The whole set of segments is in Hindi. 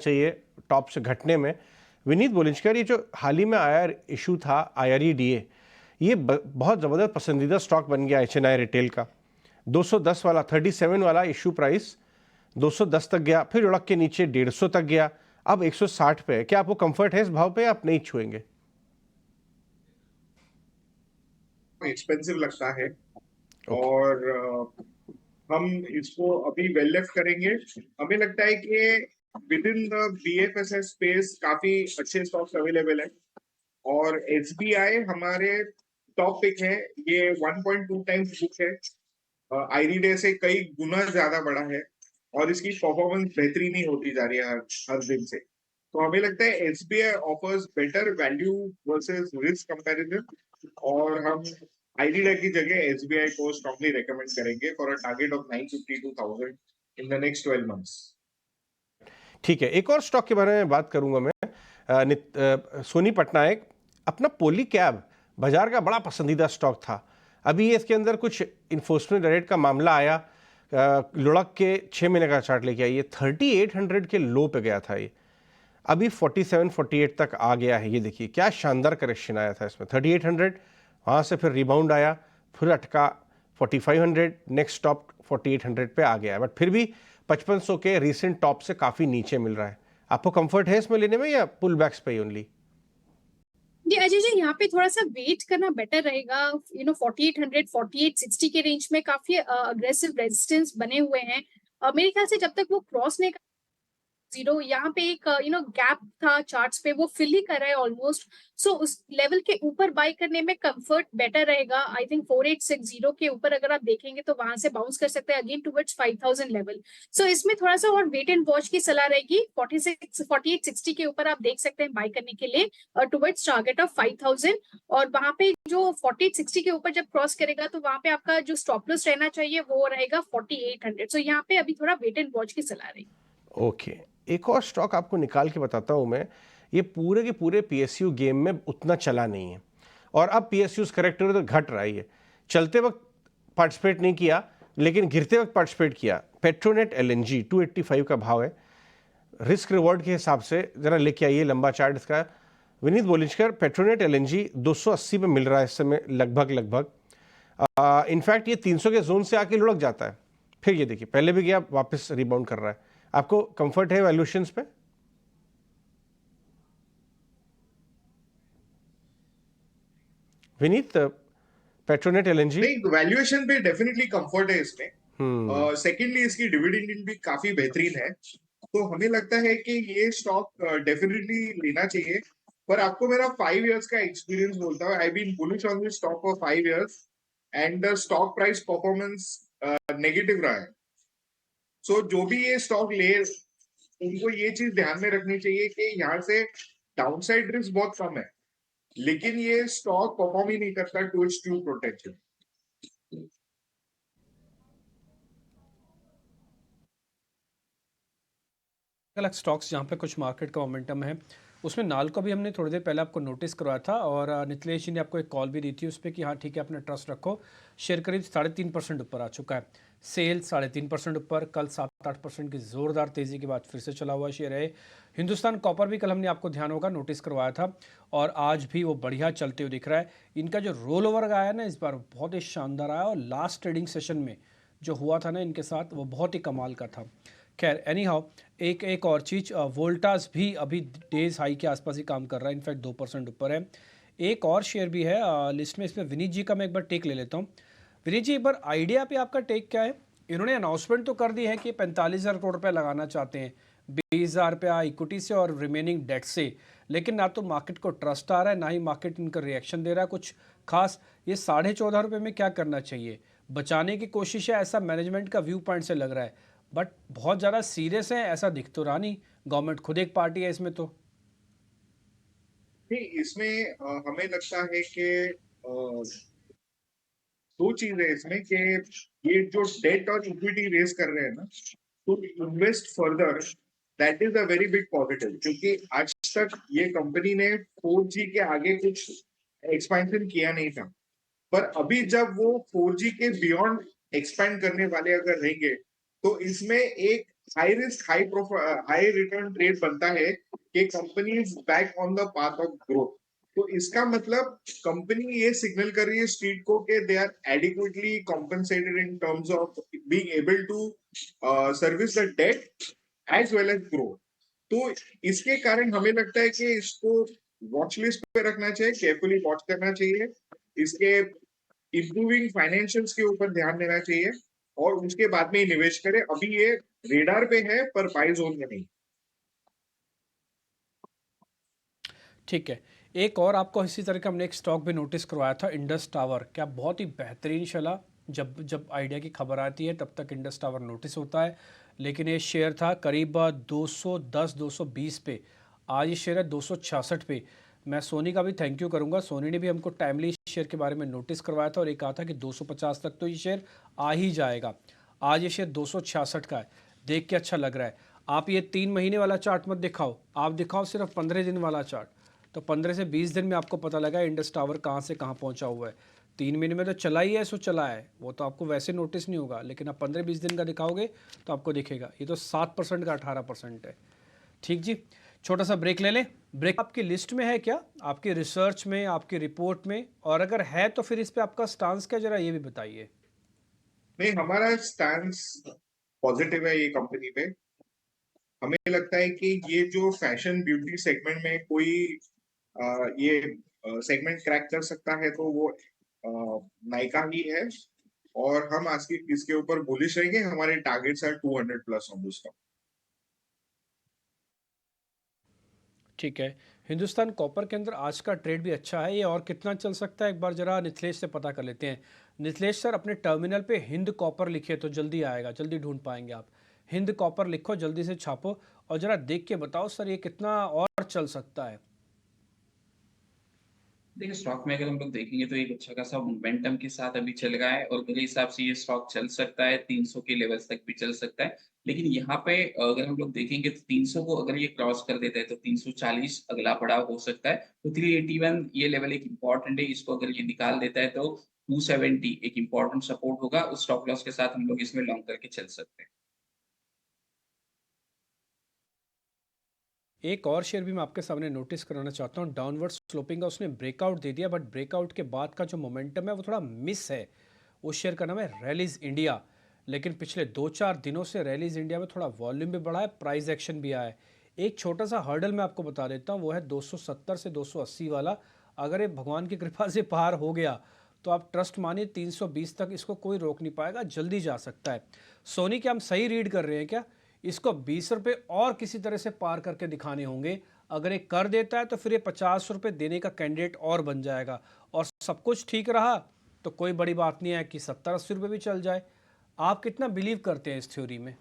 चाहिए टॉप से घटने में। विनीत बोलिंजकर, ये जो हाल ही में आया इशू था IREDA, ये बहुत ज़बरदस्त पसंदीदा स्टॉक बन गया HNI रिटेल का। 210 वाला 37 वाला इशू प्राइस 210 तक गया, फिर लुढ़क के नीचे 150 तक गया, अब 160 पे है। क्या आपको कंफर्ट है इस भाव पे, आप नहीं छुएंगे? एक्सपेंसिव लगता है ओके। और हम इसको अभी वेल लेफ्ट करेंगे। हमें लगता है कि with in the BFSI space काफी अच्छे स्टॉक्स अवेलेबल है और SBI हमारे टॉप पिक है। ये 1.2 टाइम्स बुक है, IREDA से कई गुना ज्यादा बड़ा है और इसकी परफॉर्मेंस बेहतरीन ही होती जा रही है हर दिन से। तो हमें लगता है SBI offers better value versus risk comparison और हम IREDA की जगह SBI को स्ट्रांगली रेकमेंड करेंगे for a target of 952,000 in the next 12 months. ठीक है, एक और स्टॉक के बारे में बात करूंगा मैं। सोनी पटनायक, अपना पोली कैब बाजार का बड़ा पसंदीदा स्टॉक था। अभी ये इसके अंदर कुछ इन्फोर्समेंट रेट का मामला आया, लुढ़क के 6 महीने का चार्ट लेके आई, ये 3800 के लो पे गया था। ये अभी 47-48 तक आ गया है। ये देखिए क्या शानदार करेक्शन आया था इसमें। 3800, वहाँ से फिर रिबाउंड आया, फिर अटका 4500, नेक्स्ट स्टॉप 4800 पे आ गया है, बट फिर भी 5500 के रीसेंट टॉप से काफ़ी नीचे मिल रहा है। आपको कंफर्ट है इसमें लेने में या पुल बैक्स पे ओनली? जी अजय जी, यहाँ पे थोड़ा सा वेट करना बेटर रहेगा। 4800 4860 के रेंज में काफी अग्रेसिव रेजिस्टेंस बने हुए हैं। मेरे ख्याल से जब तक वो क्रॉस नहीं, जीरो यहाँ पे एक गैप था चार्ट्स पे, वो फिल ही कर रहा है ऑलमोस्ट। सो उस लेवल के ऊपर बाय करने में कंफर्ट बेटर रहेगा। आई थिंक 4860 के ऊपर अगर आप देखेंगे तो वहां से बाउंस कर सकते हैं अगेन टुवर्ड्स 5000 लेवल। सो इसमें थोड़ा सा और वेट एंड वॉच की सलाह रहेगी। 4860 के ऊपर आप देख सकते हैं बाय करने के लिए और टुवर्ड्स टारगेट ऑफ 5000। और वहां पे जो 4860 के ऊपर जब क्रॉस करेगा तो वहां पे आपका जो स्टॉप लॉस रहना चाहिए वो रहेगा 4800। सो यहाँ पे अभी थोड़ा वेट एंड वॉच की सलाह रहेगी। ओके, एक और स्टॉक आपको निकाल के बताता हूँ मैं। ये पूरे के पूरे PSU गेम में उतना चला नहीं है और अब PSUs करेक्ट हो तो घट रहा है। ये चलते वक्त पार्टिसिपेट नहीं किया, लेकिन गिरते वक्त पार्टिसिपेट किया। पेट्रोनेट LNG 285 का भाव है। रिस्क रिवॉर्ड के हिसाब से जरा लेके आइए लंबा चार्ट इसका। विनीत बोलिंजकर, पेट्रोनेट LNG 280 पे मिल रहा है इस समय लगभग। इनफैक्ट ये 300 के जोन से आके लुढ़क जाता है, फिर ये देखिए पहले भी गया, वापस रिबाउंड कर रहा है। आपको कंफर्ट है वैल्यूएशंस पे? Vineet, Petronet LNG? नहीं, वैल्यूएशन पे डेफिनेटली कंफर्ट है इसमें। सेकेंडली इसकी डिविडेंड यील्ड भी काफी बेहतरीन है, तो हमें लगता है कि ये स्टॉक डेफिनेटली लेना चाहिए। पर आपको मेरा 5 इयर्स का एक्सपीरियंस बोलता हूँ। I been bullish on this stock for 5 years and the stock price performance negative रहा है। सो जो भी ये स्टॉक ले, उनको ये चीज ध्यान में रखनी चाहिए कि यहाँ से डाउनसाइड रिस्क बहुत कम है, लेकिन ये स्टॉक परफॉर्म ही नहीं करता टू इट्स ट्रू प्रोटेक्शन। अलग स्टॉक्स जहाँ पे कुछ मार्केट का मोमेंटम है, उसमें नाल्को भी हमने थोड़ी देर पहले आपको नोटिस करवाया था और नितलेश जी ने आपको एक कॉल भी दी थी उस पर कि हाँ ठीक है अपना ट्रस्ट रखो। शेयर करीब 3.5% ऊपर आ चुका है। सेल 3.5% ऊपर, कल 7-8% की ज़ोरदार तेज़ी के बाद फिर से चला हुआ शेयर है। हिंदुस्तान कॉपर भी कल हमने आपको ध्यान होगा नोटिस करवाया था और आज भी वो बढ़िया चलते हुए दिख रहा है। इनका जो रोल ओवर आया ना इस बार बहुत ही शानदार आया और लास्ट ट्रेडिंग सेशन में जो हुआ था ना इनके साथ वो बहुत ही कमाल का था। खैर एनी हाउ, एक और चीज़, वोल्टास भी अभी डेज हाई के आसपास ही काम कर रहा है, इनफैक्ट 2% ऊपर है। एक और शेयर भी है लिस्ट में, इसमें विनीत जी का मैं एक बार टेक ले लेता हूँ। विनीत जी एक बार आइडिया पे आपका टेक क्या है? इन्होंने अनाउंसमेंट तो कर दी है कि 45,000 करोड़ रुपये लगाना चाहते हैं, 20,000 रुपया इक्विटी से और रिमेनिंग डेट से, लेकिन ना तो मार्केट को ट्रस्ट आ रहा है ना ही मार्केट इनका रिएक्शन दे रहा है कुछ खास। ये 14.5 रुपये में क्या करना चाहिए? बचाने की कोशिश है ऐसा मैनेजमेंट का व्यू पॉइंट से लग रहा है, बट बहुत ज़्यादा सीरियस है ऐसा दिख तो रहा नहीं। गवर्नमेंट खुद एक पार्टी है इसमें तो। नहीं, इसमें हमें लगता है कि दो चीज है इसमें कि ये जो डेट और इक्विटी रेस कर रहे हैं ना, तो invest further, that is a very big positive, क्योंकि आज तक ये कंपनी ने 4G के आगे कुछ एक्सपेंशन किया नहीं था। पर अभी जब वो 4G के बियॉन्ड एक्सपेंड करने वाले अगर रहेंगे, तो इसमें एक high risk high return trade बनता है कि company is back on the path of growth. तो इसका मतलब कंपनी ये सिग्नल कर रही है स्ट्रीट को कि they are adequately compensated in terms of being able to service the debt as well as grow. तो इसके कारण हमें लगता है कि इसको वॉच लिस्ट पे रखना चाहिए, केयरफुली वॉच करना चाहिए, इसके इम्प्रूविंग फाइनेंशियल्स के ऊपर ध्यान देना चाहिए और उसके बाद में ही निवेश करें। अभी ये रेडार पे है पर बाय जोन में नहीं। ठीक है। एक और आपको इसी तरह का हमने एक स्टॉक भी नोटिस करवाया था, इंडस टावर। क्या बहुत ही बेहतरीन चला। जब जब आइडिया की खबर आती है तब तक इंडस टावर नोटिस होता है, लेकिन ये शेयर था करीब 210-220 पे। आज ये शेयर है 266 पे। मैं सोनी का भी थैंक यू करूंगा। सोनी ने भी हमको टाइमली शेयर के बारे में नोटिस करवाया था और ये कहा था कि 250 तक तो ये शेयर आ ही जाएगा। आज ये शेयर 266 का है। देख के अच्छा लग रहा है। आप ये 3 महीने वाला चार्ट मत दिखाओ, आप दिखाओ सिर्फ 15 दिन वाला चार्ट। तो 15 से 20 दिन में आपको पता लगा इंडस टावर कहाँ से कहाँ पहुँचा हुआ है। 3 महीने में तो चला ही है, सो चला है, वो तो आपको वैसे नोटिस नहीं होगा, लेकिन आप 15-20 दिन का दिखाओगे तो आपको दिखेगा। ये तो 7% का 18% है। ठीक जी, छोटा सा ब्रेक ले लें। ब्रेक आपकी लिस्ट में है क्या, आपकी रिसर्च में, आपकी रिपोर्ट में? और अगर है तो फिर इस पे आपका स्टांस क्या, जरा ये भी बताइए। नहीं, हमारा स्टैंस पॉजिटिव है ये कंपनी पे। हमें लगता है कि ये जो फैशन ब्यूटी सेगमेंट में कोई ये सेगमेंट क्रैक कर सकता है तो वो नायका ही है। और हम आज की इसके ऊपर बुलिश रहेंगे। हमारे targets are 200 plus on this stock. ठीक है। हिंदुस्तान कॉपर के अंदर आज का ट्रेड भी अच्छा है, ये और कितना चल सकता है एक बार जरा निथलेश से पता कर लेते हैं। निथलेश सर, अपने टर्मिनल पे हिंद कॉपर लिखिए तो जल्दी आएगा, जल्दी ढूंढ पाएंगे आप। हिंद कॉपर लिखो, जल्दी से छापो और जरा देख के बताओ सर ये कितना और चल सकता है। देखिए, स्टॉक में अगर हम लोग देखेंगे तो एक अच्छा खासा मोमेंटम के साथ अभी चल रहा है और मेरे हिसाब से ये स्टॉक चल सकता है, 300 के लेवल्स तक भी चल सकता है। लेकिन यहाँ पे अगर हम लोग देखेंगे तो 300 को अगर ये क्रॉस कर देता है तो 340 अगला पड़ाव हो सकता है। तो 381 ये लेवल एक इम्पोर्टेंट है, इसको अगर ये निकाल देता है तो 270 एक इम्पोर्टेंट सपोर्ट होगा। उस स्टॉप लॉस के साथ हम लोग इसमें लॉन्ग करके चल सकते हैं। एक और शेयर भी मैं आपके सामने नोटिस कराना चाहता हूँ, डाउनवर्ड स्लोपिंग का उसने ब्रेकआउट दे दिया, बट ब्रेकआउट के बाद का जो मोमेंटम है वो थोड़ा मिस है। उस शेयर का नाम है रैलीज इंडिया। लेकिन पिछले 2-4 दिनों से रैलीज इंडिया में थोड़ा वॉल्यूम भी बढ़ा है, प्राइस एक्शन भी आया है। एक छोटा सा हर्डल मैं आपको बता देता हूँ, वो है 270 से 280 वाला। अगर ये भगवान की कृपा से पार हो गया तो आप ट्रस्ट मानिए 320 तक इसको कोई रोक नहीं पाएगा, जल्दी जा सकता है। सोनी, क्या हम सही रीड कर रहे हैं क्या? इसको 20 रुपये और किसी तरह से पार करके दिखाने होंगे। अगर ये कर देता है तो फिर ये 50 रुपये देने का कैंडिडेट और बन जाएगा। और सब कुछ ठीक रहा तो कोई बड़ी बात नहीं है कि 70-80 रुपये भी चल जाए। आप कितना बिलीव करते हैं इस थ्योरी में?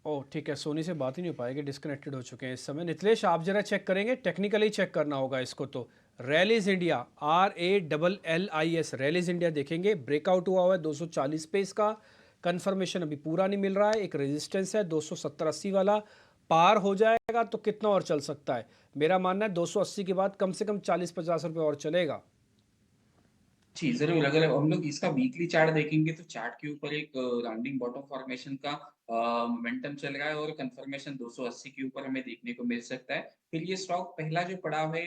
ओह ठीक है, सोनी से बात ही नहीं हो पाएगी, डिस्कनेक्टेड हो चुके हैं इस समय। नितलेश, आप जरा चेक करेंगे, टेक्निकली चेक करना होगा इसको। तो rallies India, RALLIS, rallies India देखेंगे, ब्रेकआउट हुआ हुआ है 240 पे, इसका कंफर्मेशन अभी पूरा नहीं मिल रहा है। एक रेजिस्टेंस है 270-80 वाला, पार हो जाएगा तो कितना और चल सकता है? मेरा मानना है 280 के बाद कम से कम 40-50 रुपये और चलेगा। जी, ज़रूर। अगर हम लोग इसका वीकली चार्ट देखेंगे तो चार्ट के ऊपर एक राउंडिंग बॉटम फॉर्मेशन का मोमेंटम चल रहा है और कंफर्मेशन 280 के ऊपर हमें देखने को मिल सकता है। फिर ये स्टॉक पहला जो पड़ाव है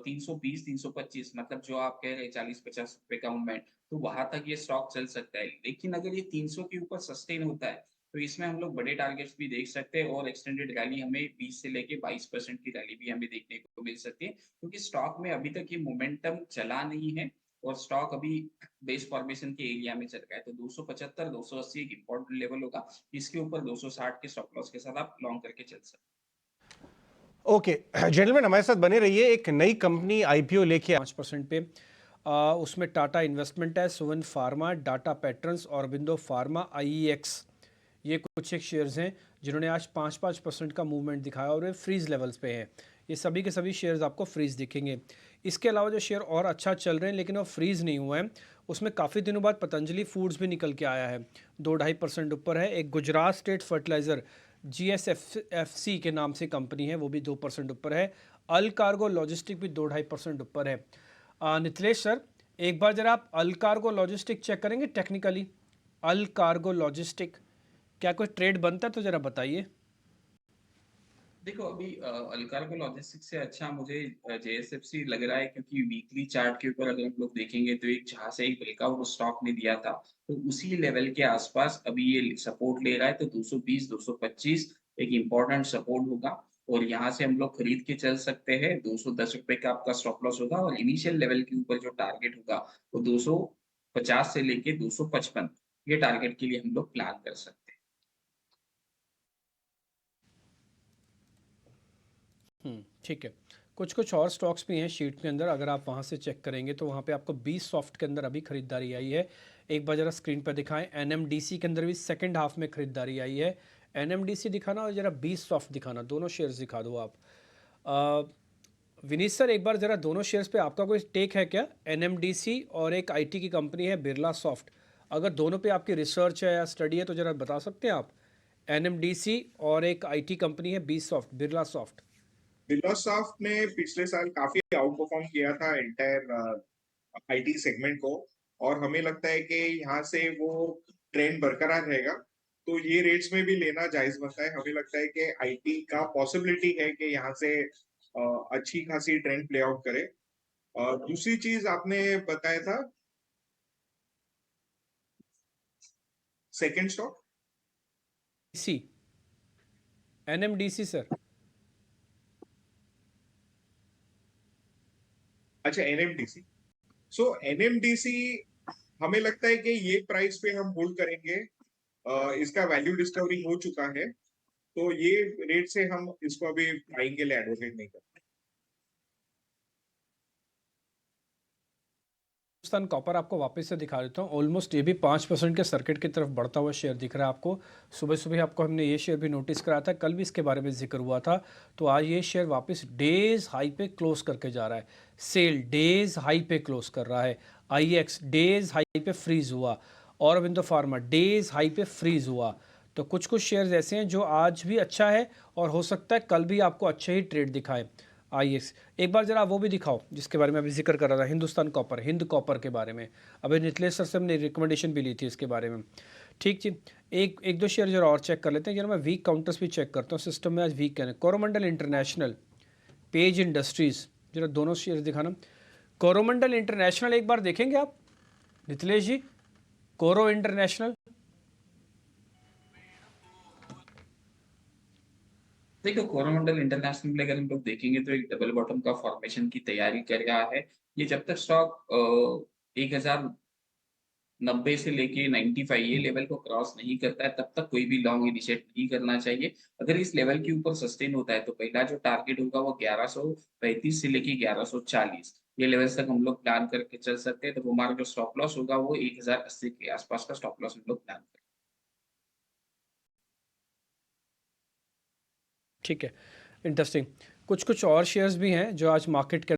320, 325, मतलब जो आप कह रहे हैं 40-50 रुपए का मूवमेंट, तो वहां तक ये स्टॉक चल सकता है। लेकिन अगर ये 300 के ऊपर सस्टेन होता है तो इसमें हम लोग बड़े टारगेट्स भी देख सकते हैं और एक्सटेंडेड रैली हमें 20 से लेके 22% की रैली भी हमें देखने को मिल सकती है, क्योंकि स्टॉक में अभी तक ये मोमेंटम चला नहीं है और स्टॉक अभी बेस फॉर्मेशन के एरिया में चल रहा है। तो 275, 280 एक इम्पोर्टेंट लेवल होगा। इसके ऊपर 260 के स्टॉप लॉस के साथ आप लॉन्ग करके चल सकते हैं। ओके जेंटलमैन, हमारे साथ बने रहिए। एक नई कंपनी IPO लेके 5% पे उसमें टाटा इन्वेस्टमेंट है, Suven pharma, data patterns, Aurobindo pharma, IEX, ये कुछ एक शेयर्स हैं जिन्होंने आज 5-5% का मूवमेंट दिखाया और वे फ्रीज लेवल्स पे हैं। ये सभी के सभी शेयर्स आपको फ्रीज दिखेंगे। इसके अलावा जो शेयर और अच्छा चल रहे हैं लेकिन वो फ्रीज नहीं हुआ है, उसमें काफ़ी दिनों बाद पतंजलि फूड्स भी निकल के आया है, 2-2.5% ऊपर है। एक गुजरात स्टेट फर्टिलाइज़र GSFC के नाम से कंपनी है, वो भी 2% ऊपर है। अल कार्गो लॉजिस्टिक भी 2-2.5% ऊपर है। नितलेश सर, एक बार जरा आप अल कार्गो लॉजिस्टिक चेक करेंगे टेक्निकली। अल कार्गो लॉजिस्टिक क्या कोई ट्रेड बनता है तो जरा बताइए। देखो अभी अल्कार्गो लॉजिस्टिक्स से अच्छा मुझे जेएसएफसी लग रहा है, क्योंकि वीकली चार्ट के ऊपर अगर हम लोग देखेंगे तो एक जहां से एक ब्रेकआउट स्टॉक ने दिया था, तो उसी लेवल के आसपास अभी ये सपोर्ट ले रहा है। तो 220 225 एक इम्पोर्टेंट सपोर्ट होगा, और यहाँ से हम लोग खरीद के चल सकते हैं। 210 रुपए का आपका स्टॉप लॉस होगा, और इनिशियल लेवल के ऊपर जो टारगेट होगा वो 250 से लेके 255, ये टारगेट के लिए हम लोग प्लान कर सकते हैं। ठीक है। कुछ कुछ और स्टॉक्स भी हैं शीट के अंदर, अगर आप वहाँ से चेक करेंगे तो वहाँ पे आपको 20 सॉफ्ट के अंदर अभी खरीदारी आई है। एक बार ज़रा स्क्रीन पर दिखाएं। एनएमडीसी के अंदर भी सेकंड हाफ में खरीदारी आई है। एनएमडीसी दिखाना और ज़रा 20 सॉफ्ट दिखाना, दोनों शेयर्स दिखा दो आप। विनीत सर, एक बार ज़रा दोनों शेयर्स पे आपका कोई टेक है क्या? एनएमडीसी और एक आईटी की कंपनी है बिरला सॉफ्ट, अगर दोनों पे आपकी रिसर्च है या स्टडी है तो ज़रा बता सकते हैं आप। एनएमडीसी और एक आईटी कंपनी है B soft, Birla soft. Birlasoft ने पिछले साल काफी आउट परफॉर्म किया था एंटायर आईटी सेगमेंट को, और हमें लगता है कि यहाँ से वो ट्रेंड बरकरार रहेगा, तो ये रेट्स में भी लेना जायज बनता है। हमें लगता है कि आईटी का पॉसिबिलिटी है कि यहाँ से अच्छी खासी ट्रेंड प्ले आउट करे। दूसरी चीज आपने बताया था सेकंड स्टॉक, सी एनएमडीसी सर। अच्छा एनएमडीसी। सो एनएमडीसी हमें लगता है कि ये प्राइस पे हम होल्ड करेंगे। इसका वैल्यू डिस्कवरी हो चुका है, तो ये रेट से हम इसको अभी बाइंग के लिए एडवोकेट नहीं करते। हिंदुस्तान कॉपर आपको वापस से दिखा देता हूँ। ऑलमोस्ट ये भी 5% के सर्किट की तरफ बढ़ता हुआ शेयर दिख रहा है आपको। सुबह सुबह आपको हमने ये शेयर भी नोटिस कराया था, कल भी इसके बारे में जिक्र हुआ था। तो आज ये शेयर वापस डेज हाई पे क्लोज करके जा रहा है। सेल डेज हाई पे क्लोज कर रहा है। आईएक्स डेज हाई पे फ्रीज हुआ। औरबिंदो फार्मा डेज हाई पे फ्रीज हुआ। तो कुछ कुछ शेयर्स ऐसे हैं जो आज भी अच्छा है और हो सकता है कल भी आपको अच्छे ही ट्रेड दिखाए। आईएक्स एक बार जरा वो भी दिखाओ जिसके बारे में अभी जिक्र कर रहा था, हिंदुस्तान कॉपर, हिंद कॉपर के बारे में। अभी नितलेश सर से हमने रिकमेंडेशन भी ली थी इसके बारे में। ठीक जी, एक एक दो शेयर जरा और चेक कर लेते हैं। जरा मैं वीक काउंटर्स भी चेक करता हूँ, सिस्टम में आज वीक क्या है। कोरोमंडल इंटरनेशनल, पेज इंडस्ट्रीज, जरा दोनों शेयर दिखाना। कोरोमंडल इंटरनेशनल एक बार देखेंगे आप नितलेश जी, कोरो इंटरनेशनल। देखो कोरोमंडल इंटरनेशनल अगर हम लोग देखेंगे तो एक डबल बॉटम का फॉर्मेशन की तैयारी कर रहा है। ये जब तक स्टॉक 1090 से लेके 95 ये लेवल को क्रॉस नहीं करता है, तब तक कोई भी लॉन्ग इनिशिएट नहीं करना चाहिए। अगर इस लेवल के ऊपर सस्टेन होता है तो पहला जो टारगेट होगा वो 1135 से लेके 1140 ये लेवल्स तक हम लोग प्लान करके चल सकते हैं। तो वो हमारा जो स्टॉप लॉस होगा वो 1080 के आसपास का स्टॉप लॉस हम लोग प्लान करें। ठीक है, इंटरेस्टिंग। कुछ कुछ और शेयर्स भी हैं जो आज मार्केट के